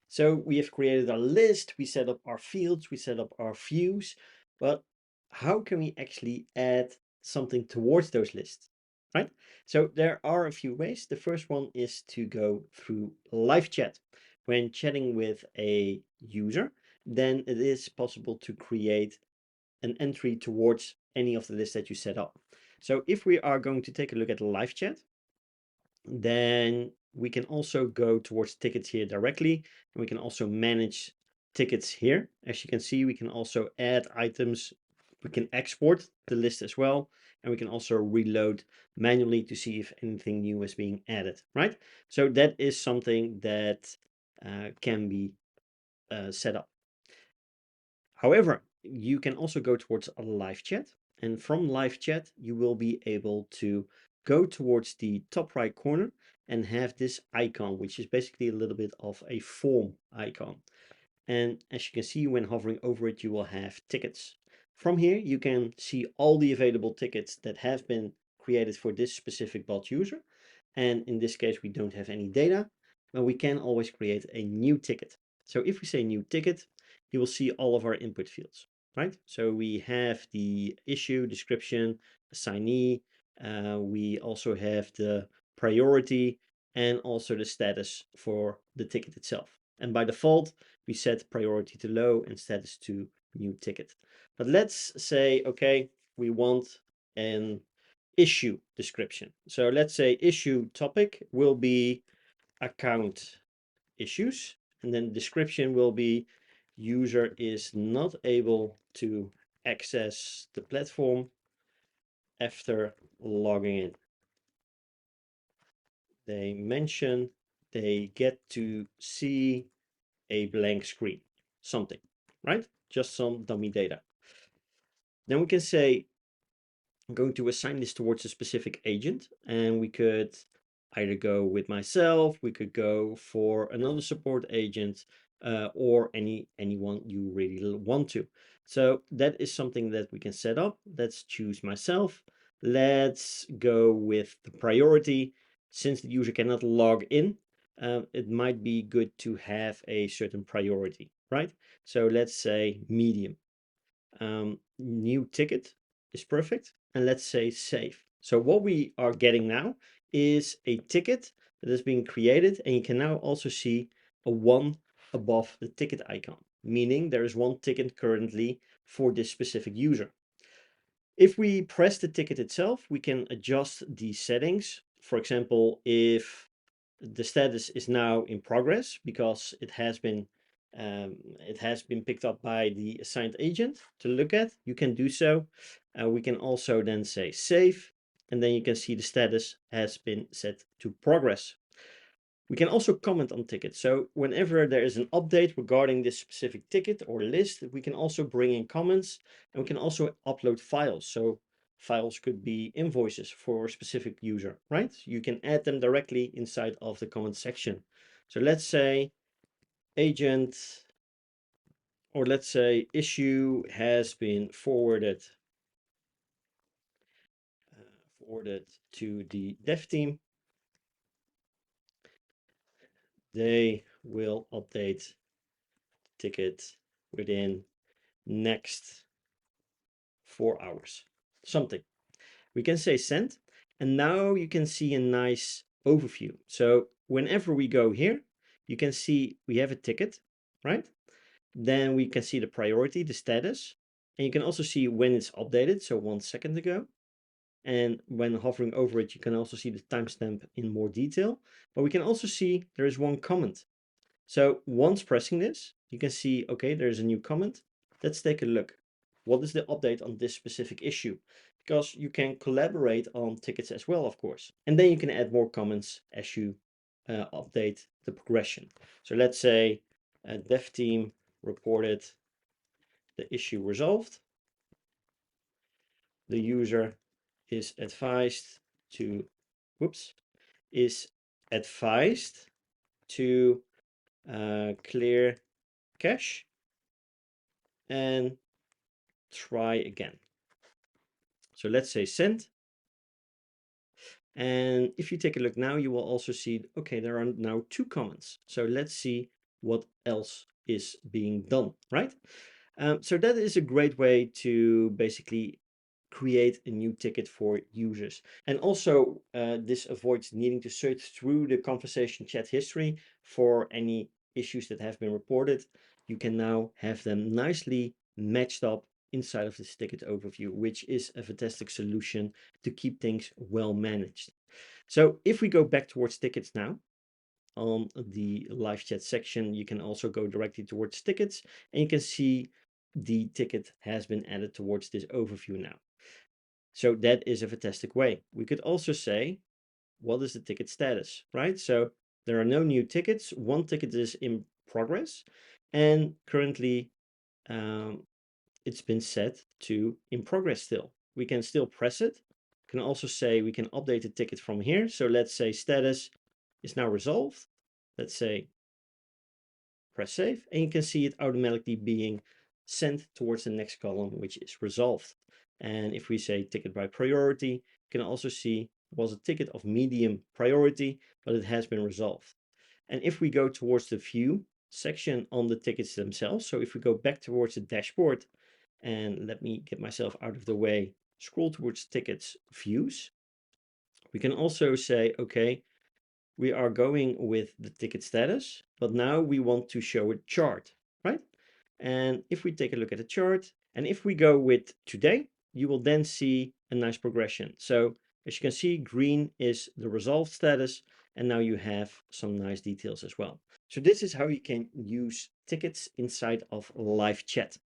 So we have created our list, we set up our fields, we set up our views, but how can we actually add something towards those lists, right? So there are a few ways. The first one is to go through live chat. When chatting with a user, then it is possible to create an entry towards any of the lists that you set up. So if we are going to take a look at live chat, then we can also go towards tickets here directly, and we can also manage tickets here. As you can see, we can also add items. We can export the list as well, and we can also reload manually to see if anything new is being added, right? So that is something that can be set up. However, you can also go towards a live chat, and from live chat, you will be able to go towards the top right corner and have this icon, which is basically a little bit of a form icon. And as you can see, when hovering over it, you will have tickets. From here, you can see all the available tickets that have been created for this specific bot user. And in this case, we don't have any data, but we can always create a new ticket. So if we say new ticket, you will see all of our input fields, right? So we have the issue, description, assignee. We also have the priority and also the status for the ticket itself. And by default, we set priority to low and status to new ticket. But let's say, okay, we want an issue description. So let's say issue topic will be account issues, and then description will be user is not able to access the platform after logging in. They mention they get to see a blank screen, something, right? Just some dummy data. Then we can say, I'm going to assign this towards a specific agent, and we could either go with myself, we could go for another support agent, or anyone you really want to. So that is something that we can set up. Let's choose myself. Let's go with the priority. Since the user cannot log in, it might be good to have a certain priority, right? So let's say medium. New ticket is perfect. And let's say save. So what we are getting now is a ticket that is being created, and you can now also see a 1 above the ticket icon, meaning there is one ticket currently for this specific user. If we press the ticket itself, we can adjust the settings. For example, if the status is now in progress because it has been picked up by the assigned agent to look at, you can do so. We can also then say save, and then you can see the status has been set to progress. We can also comment on tickets. So whenever there is an update regarding this specific ticket or list, we can also bring in comments, and we can also upload files. So files could be invoices for a specific user, right? You can add them directly inside of the comment section. So let's say agent, or let's say issue has been forwarded to the dev team. They will update ticket within next 4 hours, something. We can say send, and now you can see a nice overview. So whenever we go here, you can see we have a ticket, right? Then we can see the priority, the status, and you can also see when it's updated, so 1 second ago. And when hovering over it, you can also see the timestamp in more detail. But we can also see there is one comment. So once pressing this, you can see, okay, there's a new comment. Let's take a look. What is the update on this specific issue? Because you can collaborate on tickets as well, of course. And then you can add more comments as you update the progression. So let's say dev team reported the issue resolved. The user is advised to, is advised to clear cache and try again. So let's say send. And if you take a look now, you will also see, okay, there are now 2 comments. So let's see what else is being done, right? So that is a great way to basically create a new ticket for users. And also, this avoids needing to search through the conversation chat history for any issues that have been reported. You can now have them nicely matched up inside of this ticket overview, which is a fantastic solution to keep things well managed. So if we go back towards tickets now, on the live chat section, you can also go directly towards tickets, and you can see the ticket has been added towards this overview now. So that is a fantastic way. We could also say, what is the ticket status, right? So there are no new tickets. One ticket is in progress, and currently it's been set to in progress still. We can still press it. Can also say we can update the ticket from here. So let's say status is now resolved. Let's say press save, and you can see it automatically being sent towards the next column, which is resolved. And if we say ticket by priority, you can also see it was a ticket of medium priority, but it has been resolved. And if we go towards the view section on the tickets themselves, so if we go back towards the dashboard, and let me get myself out of the way, scroll towards tickets views, we can also say, okay, we are going with the ticket status, but now we want to show a chart, right? And if we take a look at the chart, and if we go with today, you will then see a nice progression. So as you can see, green is the resolved status, and now you have some nice details as well. So this is how you can use tickets inside of live chat.